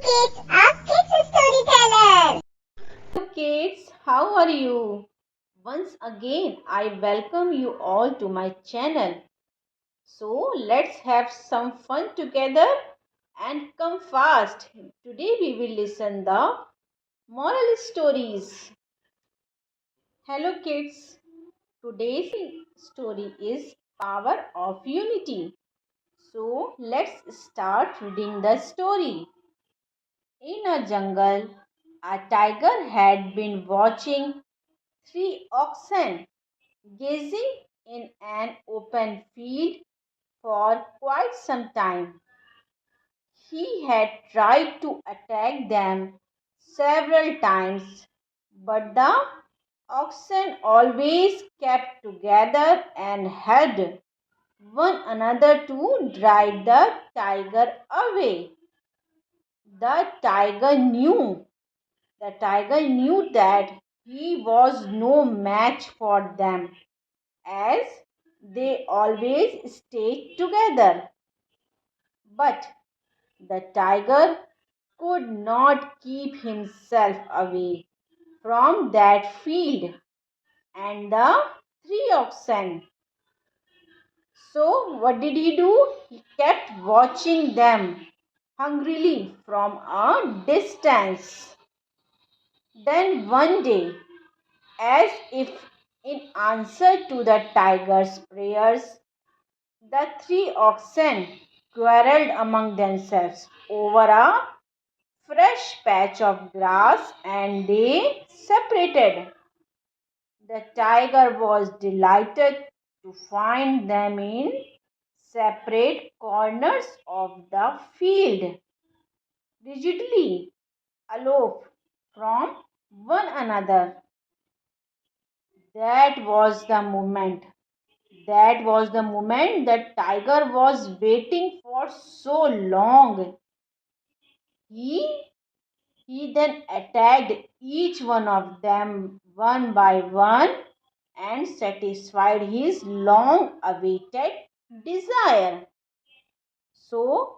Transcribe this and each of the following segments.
Kids of Kids Storyteller. Hello kids, how are you? Once again, I welcome you all to my channel. So let's have some fun together and come fast. Today we will listen the moral stories. Hello kids, today's story is Power of Unity. So let's start reading the story. In a jungle, a tiger had been watching three oxen gazing in an open field for quite some time. He had tried to attack them several times, but the oxen always kept together and helped one another to drive the tiger away. The tiger knew that he was no match for them as they always stayed together. But the tiger could not keep himself away from that field and the three oxen. So, what did he do? He kept watching them hungrily from a distance. Then one day, as if in answer to the tiger's prayers, the three oxen quarreled among themselves over a fresh patch of grass and they separated. The tiger was delighted to find them in separate corners of the field, rigidly aloof from one another. That was the moment. That was the moment that tiger was waiting for so long. He He then attacked each one of them one by one and satisfied his long awaited desire. So,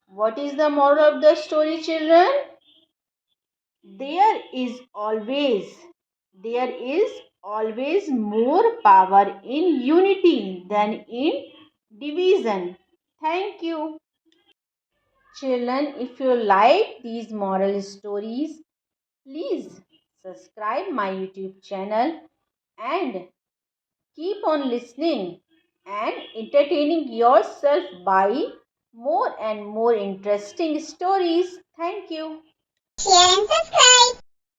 what is the moral of the story, children? There is always there is always more power in unity than in division. Thank you. Children, if you like these moral stories, please subscribe my YouTube channel and keep on listening and entertaining yourself by more and more interesting stories. Thank you. Share and subscribe.